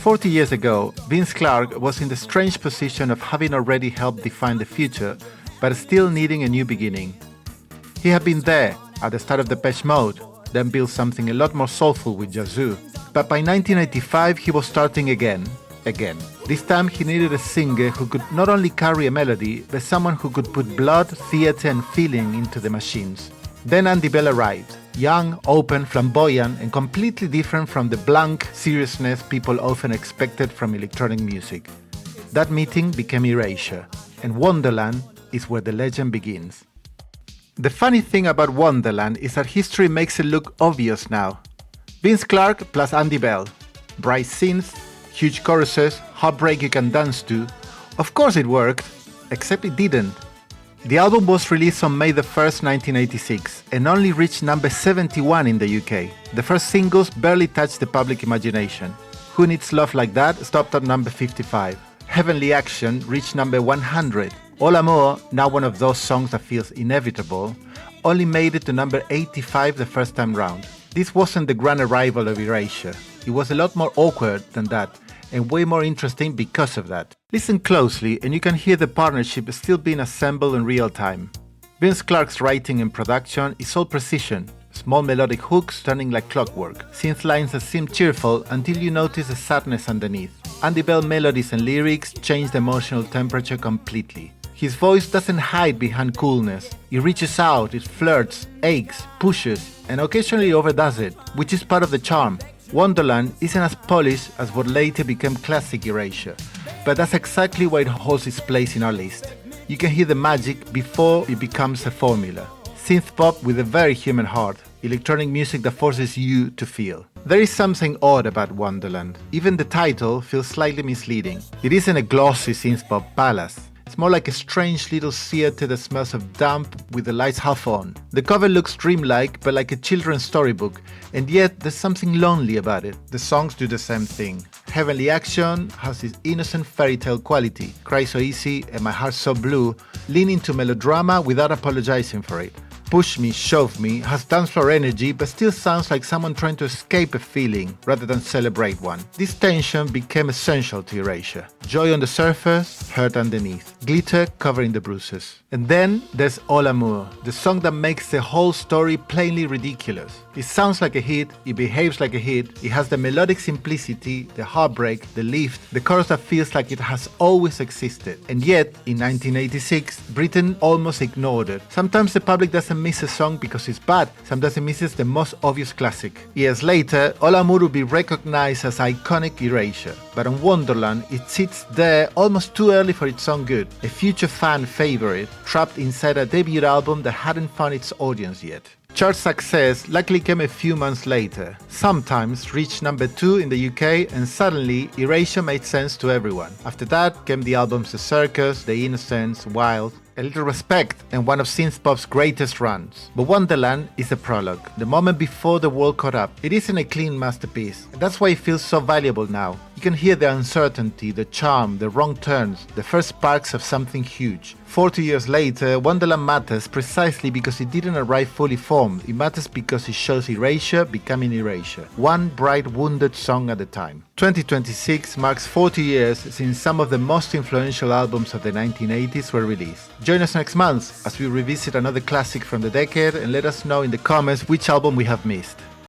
40 years ago, Vince Clarke was in the strange position of having already helped define the future, but still needing a new beginning. He had been there, at the start of Depeche Mode, then built something a lot more soulful with Yazoo. But by 1985 he was starting again. This time he needed a singer who could not only carry a melody, but someone who could put blood, theatre and feeling into the machines. Then Andy Bell arrived. Young, open, flamboyant, and completely different from the blank seriousness people often expected from electronic music. That meeting became Erasure, and Wonderland is where the legend begins. The funny thing about Wonderland is that history makes it look obvious now. Vince Clarke plus Andy Bell. Bright synths, huge choruses, heartbreak you can dance to. Of course it worked, except it didn't. The album was released on May 1st, 1986, and only reached number 71 in the UK. The first singles barely touched the public imagination. Who Needs Love Like That stopped at number 55. Heavenly Action reached number 100. All Amour, now one of those songs that feels inevitable, only made it to number 85 the first time round. This wasn't the grand arrival of Erasure. It was a lot more awkward than that, and way more interesting because of that. Listen closely and you can hear the partnership still being assembled in real time. Vince Clarke's writing and production is all precision, small melodic hooks turning like clockwork, synth lines that seem cheerful until you notice the sadness underneath. Andy Bell melodies and lyrics change the emotional temperature completely. His voice doesn't hide behind coolness. It reaches out, it flirts, aches, pushes, and occasionally overdoes it, which is part of the charm. Wonderland isn't as polished as what later became classic Erasure, but that's exactly why it holds its place in our list. You can hear the magic before it becomes a formula. Synthpop with a very human heart, electronic music that forces you to feel. There is something odd about Wonderland. Even the title feels slightly misleading. It isn't a glossy synthpop palace. It's more like a strange little theatre that smells of damp with the lights half on. The cover looks dreamlike, but like a children's storybook, and yet there's something lonely about it. The songs do the same thing. Heavenly Action has this innocent fairy tale quality. Cry So Easy and My Heart So Blue lean into melodrama without apologizing for it. Push Me, Shove Me has dance floor energy but still sounds like someone trying to escape a feeling rather than celebrate one. This tension became essential to Erasure. Joy on the surface, hurt underneath. Glitter covering the bruises. And then there's All Amour, the song that makes the whole story plainly ridiculous. It sounds like a hit, it behaves like a hit, it has the melodic simplicity, the heartbreak, the lift, the chorus that feels like it has always existed. And yet, in 1986, Britain almost ignored it. Sometimes the public doesn't miss a song because it's bad, sometimes it misses the most obvious classic. Years later, All Amour will be recognized as iconic Erasure, but on Wonderland it sits there almost too early for its own good, a future fan favorite, trapped inside a debut album that hadn't found its audience yet. Chart success likely came a few months later, sometimes reached number 2 in the UK, and suddenly Erasure made sense to everyone. After that came the albums The Circus, The Innocents, Wild, A Little Respect, and one of synthpop's greatest runs. But Wonderland is a prologue, the moment before the world caught up. It isn't a clean masterpiece, and that's why it feels so valuable now. You can hear the uncertainty, the charm, the wrong turns, the first sparks of something huge. 40 years later, Wonderland matters precisely because it didn't arrive fully formed. It matters because it shows Erasure becoming Erasure, one bright, wounded song at a time. 2026 marks 40 years since some of the most influential albums of the 1980s were released. Join us next month as we revisit another classic from the decade and let us know in the comments which album we have missed.